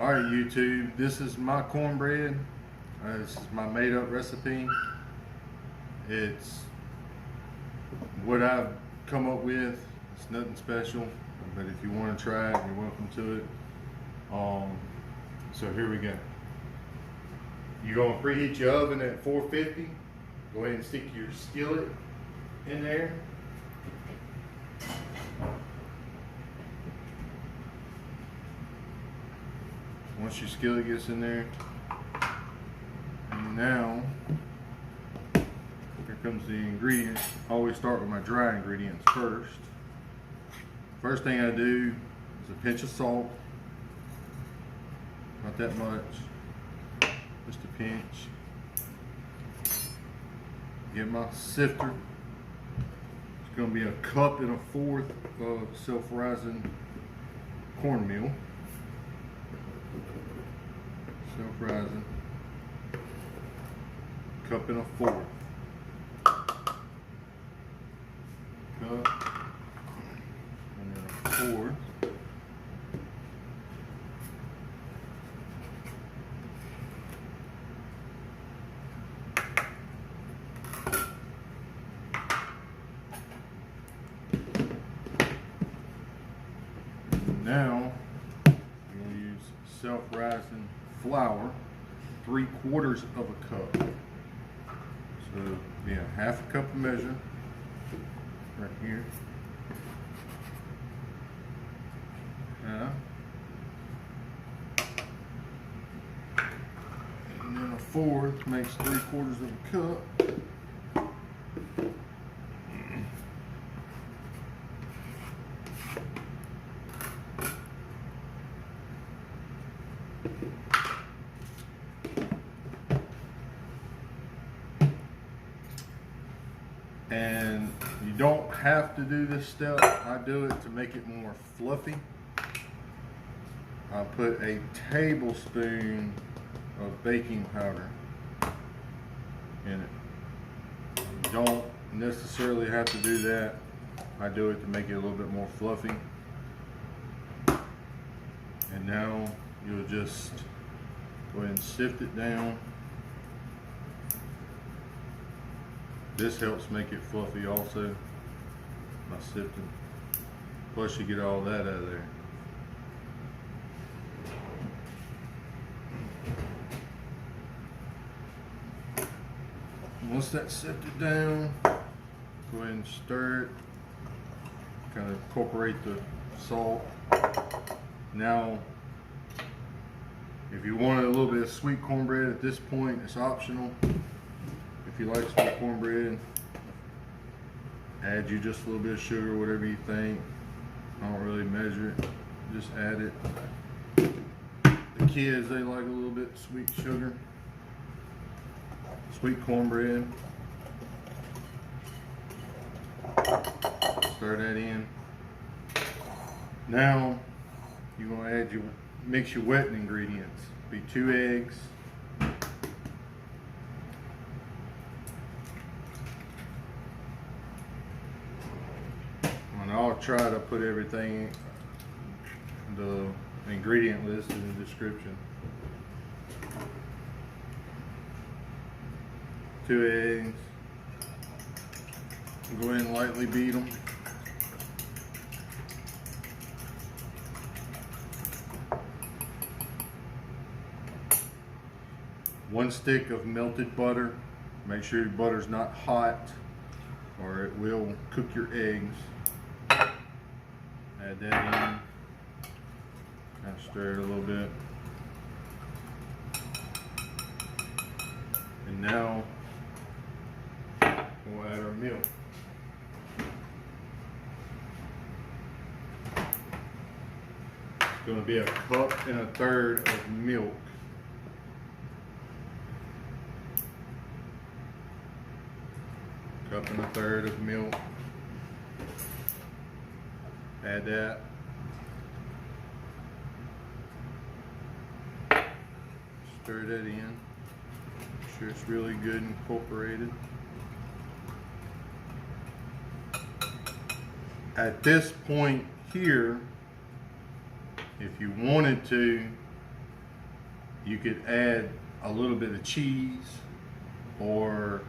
Alright YouTube, this is my cornbread. This is my made up recipe. It's what I've come up with. It's nothing special, but if you want to try it, you're welcome to it. So here we go. You're going to preheat your oven at 450. Go ahead and stick your skillet in there. Once your skillet gets in there, and now here comes the ingredients. I always start with my dry ingredients first. First thing I do is a pinch of salt, not that much, just a pinch. Get my sifter. It's going to be 1 1/4 cup of self-rising cornmeal. Self-rising, 1 1/4 cup, and then 1/4. Now you're going to use self-rising flour, 3/4 of a cup. So yeah, 1/2 cup of measure right here. And then 1/4 makes 3/4 of a cup. And you don't have to do this step. I do it to make it more fluffy. I put a tablespoon of baking powder in it. You don't necessarily have to do that. I do it to make it a little bit more fluffy. And now you'll just go ahead and sift it down. This helps make it fluffy also by sifting. Plus you get all that out of there. Once that's sifted down, go ahead and stir it. Kind of incorporate the salt. Now, if you wanted a little bit of sweet cornbread at this point, it's optional. If you like sweet cornbread, add you just a little bit of sugar, whatever you think. I don't really measure it, just add it. The kids, they like a little bit of sweet sugar. Sweet cornbread. Stir that in. Now, you're gonna add mix your wet ingredients. Be 2 eggs. I'll try to put everything, the ingredient list in the description. 2 eggs. Go ahead and lightly beat them. One stick of melted butter. Make sure your butter's not hot or it will cook your eggs. Add that in, kind of stir it a little bit. And now we'll add our milk. It's going to be 1 1/3 cup of milk. Cup and 1/3 of milk. Add that. Stir that in. Make sure it's really good incorporated. At this point here, if you wanted to, You could add a little bit of cheese or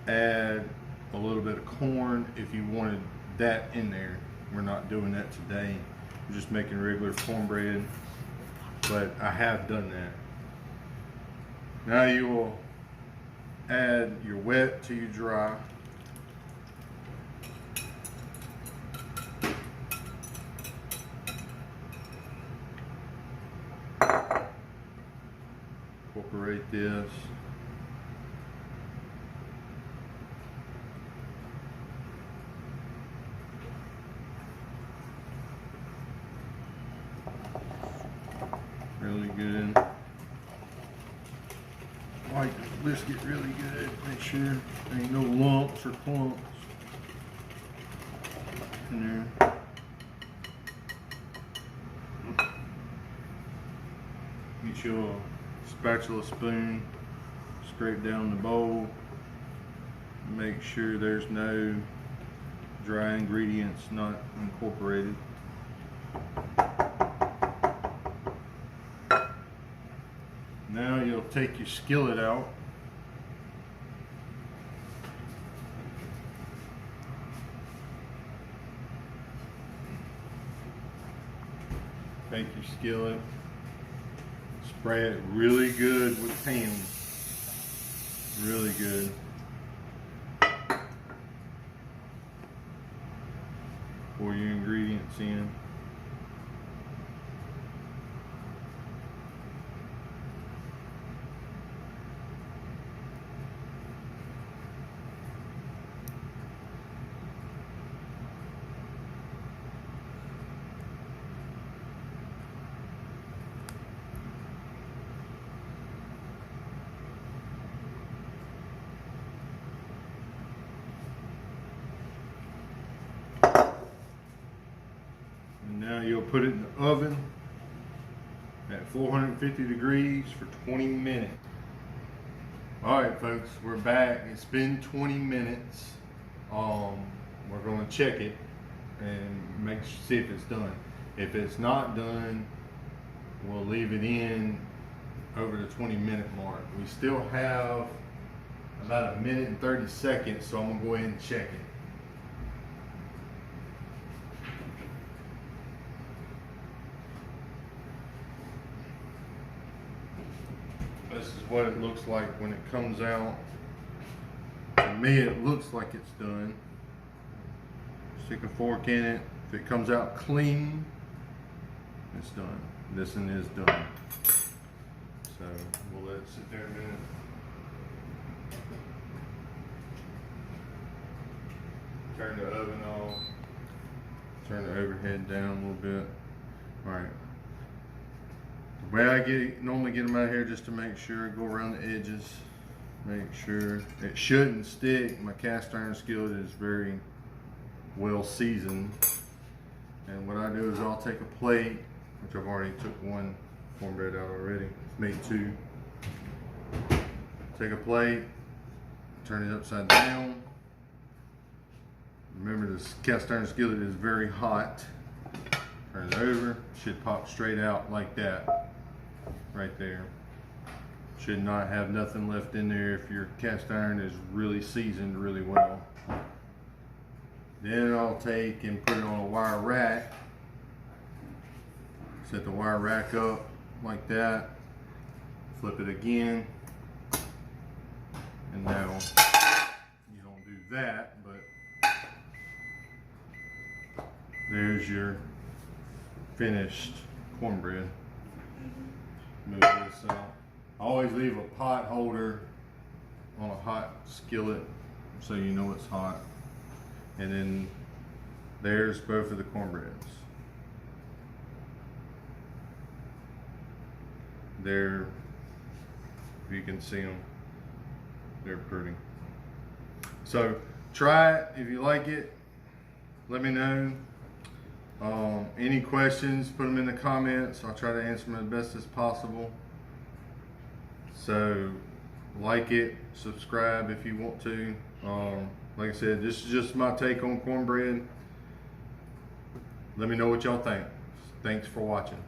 add a little bit of corn if you wanted that in there. We're not doing that today. We're just making regular cornbread, but I have done that. Now you will add your wet to your dry. Incorporate this. Really good. Like the biscuit really good. Make sure there ain't no lumps or clumps in there. Get your spatula spoon, scrape down the bowl, make sure there's no dry ingredients not incorporated. Now you'll take your skillet out. Take your skillet, spray it really good with ham. Really good. Pour your ingredients in. Now you'll put it in the oven at 450 degrees for 20 minutes. All right, folks, we're back. It's been 20 minutes. We're gonna check it and see if it's done. If it's not done, we'll leave it in over the 20-minute mark. We still have about 1 minute and 30 seconds, so I'm gonna go ahead and check it. This is what it looks like when it comes out. To me, it looks like it's done. Stick a fork in it. If it comes out clean, it's done. This one is done. So we'll let it sit there a minute. Turn the oven off. Turn the overhead down a little bit. All right. The way I normally get them out here, just to make sure, go around the edges, make sure it shouldn't stick. My cast iron skillet is very well seasoned, and what I do is I'll take a plate, which I've already took one cornbread out already, made two. Take a plate, turn it upside down. Remember, this cast iron skillet is very hot. Turn it over, should pop straight out like that. Right there. Should not have nothing left in there if your cast iron is really seasoned really well. Then I'll take and put it on a wire rack. Set the wire rack up like that. Flip it again. And now you don't do that, but there's your finished cornbread. Move this out. I always leave a pot holder on a hot skillet so you know it's hot. And then there's both of the cornbreads. There, if you can see them, they're pretty. So try it. If you like it, let me know. Any questions, put them in the comments. I'll try to answer them as best as possible. So like it, subscribe if you want to. Like I said, this is just my take on cornbread. Let me know what y'all think. Thanks for watching.